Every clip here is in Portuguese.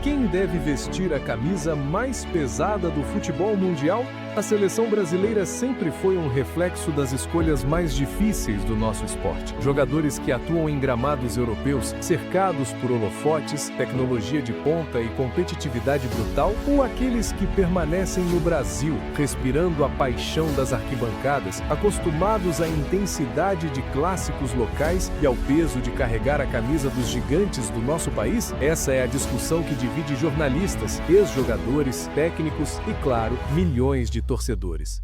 Quem deve vestir a camisa mais pesada do futebol mundial? A seleção brasileira sempre foi um reflexo das escolhas mais difíceis do nosso esporte. Jogadores que atuam em gramados europeus, cercados por holofotes, tecnologia de ponta e competitividade brutal, ou aqueles que permanecem no Brasil, respirando a paixão das arquibancadas, acostumados à intensidade de clássicos locais e ao peso de carregar a camisa dos gigantes do nosso país? Essa é a discussão que divide jornalistas, ex-jogadores, técnicos e, claro, milhões de torcedores.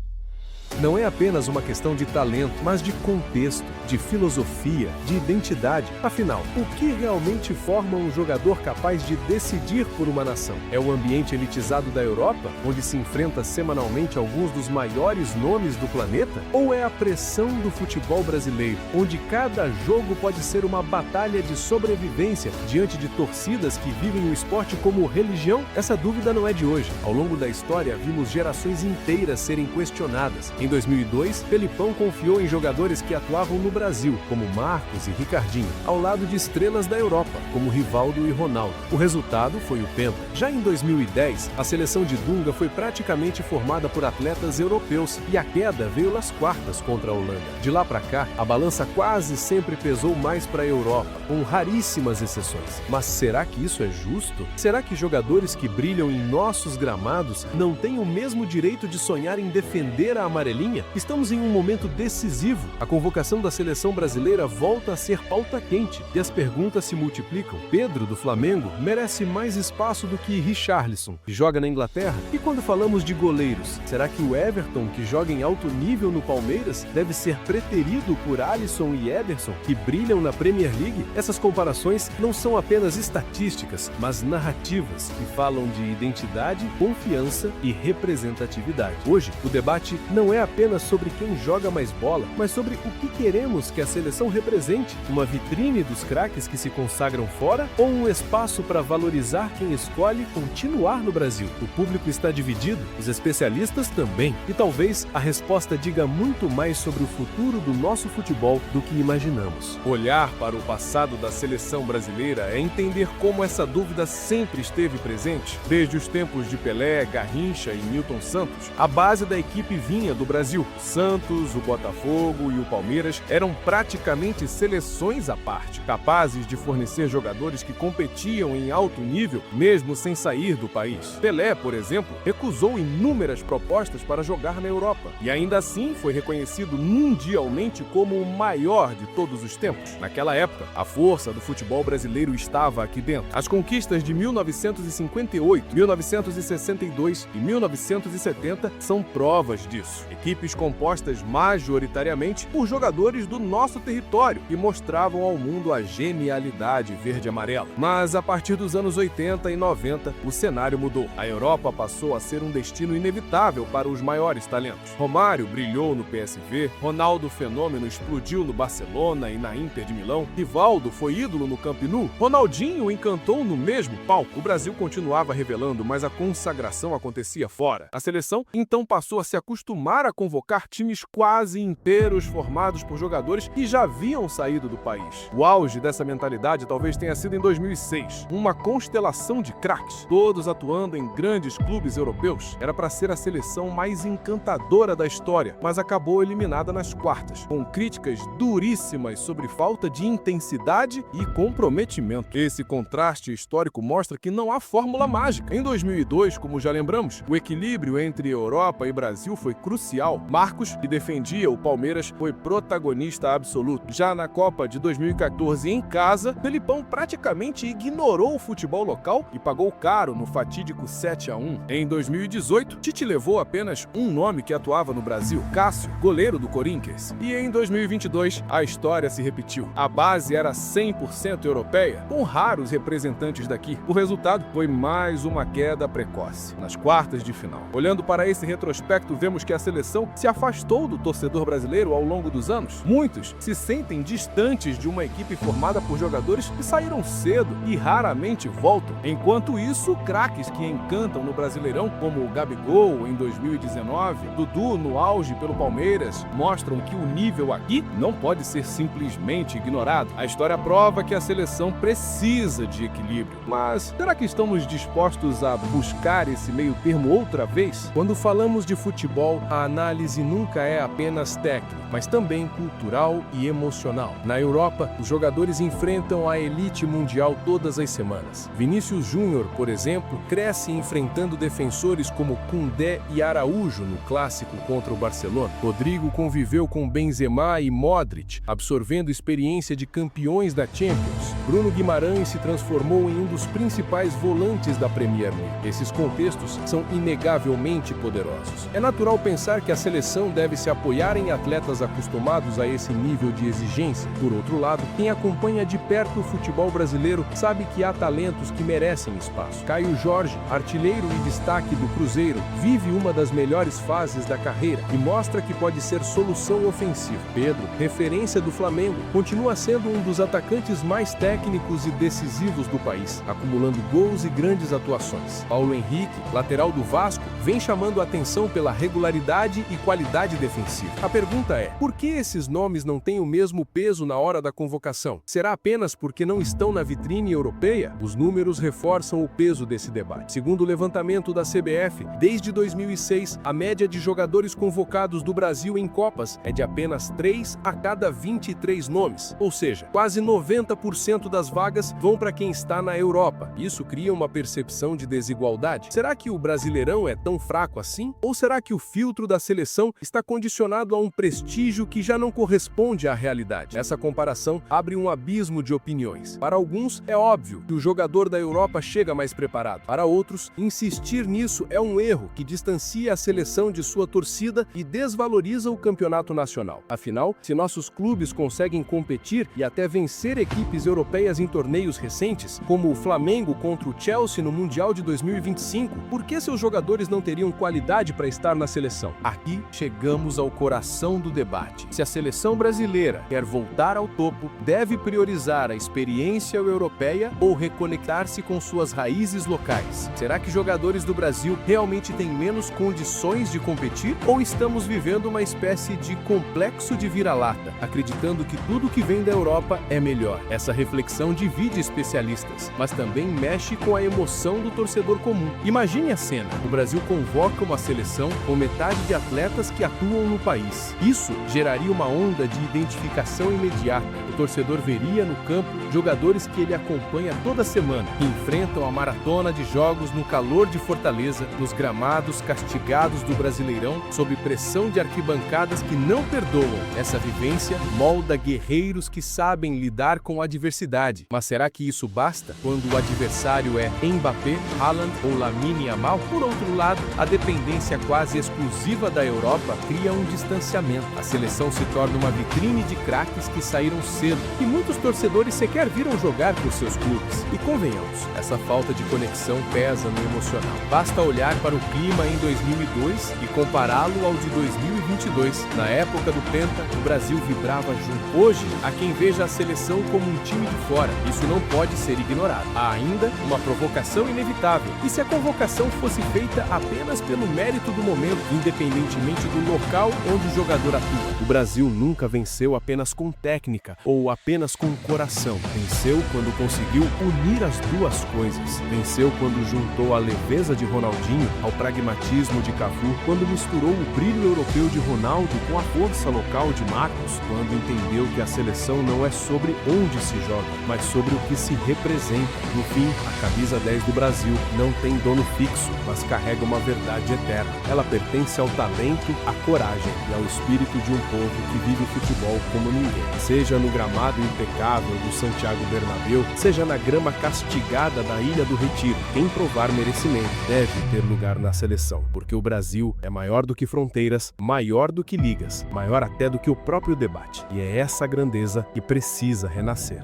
Não é apenas uma questão de talento, mas de contexto, de filosofia, de identidade. Afinal, o que realmente forma um jogador capaz de decidir por uma nação? É o ambiente elitizado da Europa, onde se enfrenta semanalmente alguns dos maiores nomes do planeta? Ou é a pressão do futebol brasileiro, onde cada jogo pode ser uma batalha de sobrevivência diante de torcidas que vivem o esporte como religião? Essa dúvida não é de hoje. Ao longo da história, vimos gerações inteiras serem questionadas. Em 2002, Felipão confiou em jogadores que atuavam no Brasil, como Marcos e Ricardinho, ao lado de estrelas da Europa, como Rivaldo e Ronaldo. O resultado foi o Penta. Já em 2010, a seleção de Dunga foi praticamente formada por atletas europeus e a queda veio nas quartas contra a Holanda. De lá para cá, a balança quase sempre pesou mais para a Europa, com raríssimas exceções. Mas será que isso é justo? Será que jogadores que brilham em nossos gramados não têm o mesmo direito de sonhar em defender a amarelinha? Estamos em um momento decisivo. A convocação da seleção brasileira volta a ser pauta quente e as perguntas se multiplicam. Pedro, do Flamengo, merece mais espaço do que Richarlison, que joga na Inglaterra? E quando falamos de goleiros, será que o Everton, que joga em alto nível no Palmeiras, deve ser preterido por Alisson e Ederson, que brilham na Premier League? Essas comparações não são apenas estatísticas, mas narrativas que falam de identidade, confiança e representatividade. Hoje, o debate não é apenas sobre quem joga mais bola, mas sobre o que queremos que a seleção represente. Uma vitrine dos craques que se consagram fora ou um espaço para valorizar quem escolhe continuar no Brasil? O público está dividido, os especialistas também. E talvez a resposta diga muito mais sobre o futuro do nosso futebol do que imaginamos. Olhar para o passado da seleção brasileira é entender como essa dúvida sempre esteve presente. Desde os tempos de Pelé, Garrincha e Nilton Santos, a base da equipe vinha do Brasil. Santos, o Botafogo e o Palmeiras eram praticamente seleções à parte, capazes de fornecer jogadores que competiam em alto nível, mesmo sem sair do país. Pelé, por exemplo, recusou inúmeras propostas para jogar na Europa, e ainda assim foi reconhecido mundialmente como o maior de todos os tempos. Naquela época, a força do futebol brasileiro estava aqui dentro. As conquistas de 1958, 1962 e 1970 são provas disso. Equipes compostas majoritariamente por jogadores do nosso território que mostravam ao mundo a genialidade verde-amarela. Mas a partir dos anos 80 e 90, o cenário mudou. A Europa passou a ser um destino inevitável para os maiores talentos. Romário brilhou no PSV, Ronaldo Fenômeno explodiu no Barcelona e na Inter de Milão, Rivaldo foi ídolo no Camp Nou, Ronaldinho encantou no mesmo palco. O Brasil continuava revelando, mas a consagração acontecia fora. A seleção então passou a se acostumar a convocar times quase inteiros formados por jogadores que já haviam saído do país. O auge dessa mentalidade talvez tenha sido em 2006, uma constelação de craques, todos atuando em grandes clubes europeus. Era para ser a seleção mais encantadora da história, mas acabou eliminada nas quartas, com críticas duríssimas sobre falta de intensidade e comprometimento. Esse contraste histórico mostra que não há fórmula mágica. Em 2002, como já lembramos, o equilíbrio entre Europa e Brasil foi crucial. Marcos, que defendia o Palmeiras, foi protagonista absoluto. Já na Copa de 2014 em casa, Felipão praticamente ignorou o futebol local e pagou caro no fatídico 7-1. Em 2018, Tite levou apenas um nome que atuava no Brasil, Cássio, goleiro do Corinthians. E em 2022, a história se repetiu. A base era 100% europeia, com raros representantes daqui. O resultado foi mais uma queda precoce, nas quartas de final. Olhando para esse retrospecto, vemos que a seleção seleção se afastou do torcedor brasileiro ao longo dos anos. Muitos se sentem distantes de uma equipe formada por jogadores que saíram cedo e raramente voltam. Enquanto isso, craques que encantam no Brasileirão, como o Gabigol em 2019, Dudu no auge pelo Palmeiras, mostram que o nível aqui não pode ser simplesmente ignorado. A história prova que a seleção precisa de equilíbrio. Mas será que estamos dispostos a buscar esse meio termo outra vez? Quando falamos de futebol, a análise nunca é apenas técnica, mas também cultural e emocional. Na Europa, os jogadores enfrentam a elite mundial todas as semanas. Vinícius Júnior, por exemplo, cresce enfrentando defensores como Koundé e Araújo no clássico contra o Barcelona. Rodrigo conviveu com Benzema e Modric, absorvendo experiência de campeões da Champions. Bruno Guimarães se transformou em um dos principais volantes da Premier League. Esses contextos são inegavelmente poderosos. É natural pensar que a seleção deve se apoiar em atletas acostumados a esse nível de exigência. Por outro lado, quem acompanha de perto o futebol brasileiro sabe que há talentos que merecem espaço. Caio Jorge, artilheiro e destaque do Cruzeiro, vive uma das melhores fases da carreira e mostra que pode ser solução ofensiva. Pedro, referência do Flamengo, continua sendo um dos atacantes mais técnicos e decisivos do país, acumulando gols e grandes atuações. Paulo Henrique, lateral do Vasco, vem chamando a atenção pela regularidade e qualidade defensiva. A pergunta é, por que esses nomes não têm o mesmo peso na hora da convocação? Será apenas porque não estão na vitrine europeia? Os números reforçam o peso desse debate. Segundo o levantamento da CBF, desde 2006, a média de jogadores convocados do Brasil em Copas é de apenas 3 a cada 23 nomes, ou seja, quase 90% das vagas vão para quem está na Europa. Isso cria uma percepção de desigualdade. Será que o Brasileirão é tão fraco assim? Ou será que o filtro da seleção está condicionado a um prestígio que já não corresponde à realidade? Essa comparação abre um abismo de opiniões. Para alguns, é óbvio que o jogador da Europa chega mais preparado. Para outros, insistir nisso é um erro que distancia a seleção de sua torcida e desvaloriza o campeonato nacional. Afinal, se nossos clubes conseguem competir e até vencer equipes europeias em torneios recentes, como o Flamengo contra o Chelsea no Mundial de 2025, por que seus jogadores não teriam qualidade para estar na seleção? Aqui chegamos ao coração do debate. Se a seleção brasileira quer voltar ao topo, deve priorizar a experiência europeia ou reconectar-se com suas raízes locais? Será que jogadores do Brasil realmente têm menos condições de competir? Ou estamos vivendo uma espécie de complexo de vira-lata, acreditando que tudo que vem da Europa é melhor? Essa reflexão divide especialistas, mas também mexe com a emoção do torcedor comum. Imagine a cena: o Brasil convoca uma seleção com metade de atletas que atuam no país. Isso geraria uma onda de identificação imediata. O torcedor veria no campo jogadores que ele acompanha toda semana, que enfrentam a maratona de jogos no calor de Fortaleza, nos gramados castigados do Brasileirão, sob pressão de arquibancadas que não perdoam. Essa vivência molda guerreiros que sabem lidar com a adversidade. Mas será que isso basta quando o adversário é Mbappé, Haaland ou Lamine Yamal? Por outro lado, a dependência quase exclusiva da Europa cria um distanciamento. A seleção se torna uma vitrine de craques que saíram cedo e muitos torcedores sequer viram jogar por seus clubes. E convenhamos, essa falta de conexão pesa no emocional. Basta olhar para o clima em 2002 e compará-lo ao de 2022. Na época do Penta, o Brasil vibrava junto. Hoje, há quem veja a seleção como um time de fora. Isso não pode ser ignorado. Há ainda uma provocação inevitável. E se a convocação fosse feita apenas pelo mérito do momento, independentemente do local onde o jogador atua? O Brasil nunca venceu apenas com técnica ou apenas com coração. Venceu quando conseguiu unir as duas coisas. Venceu quando juntou a leveza de Ronaldinho ao pragmatismo de Cafu, quando misturou o brilho europeu de Ronaldo com a força local de Marcos, quando entendeu que a seleção não é sobre onde se joga, mas sobre o que se representa. No fim, a camisa 10 do Brasil não tem dono fixo, mas carrega uma verdade eterna. Ela pertence ao talento, à coragem e ao espírito de um povo que vive o futebol como ninguém. Seja no gramado impecável do Santiago Bernabéu, seja na grama castigada da Ilha do Retiro, quem provar merecimento deve ter lugar na seleção, porque o Brasil é maior do que fronteiras, maior do que ligas, maior até do que o próprio debate. E é essa grandeza que precisa renascer.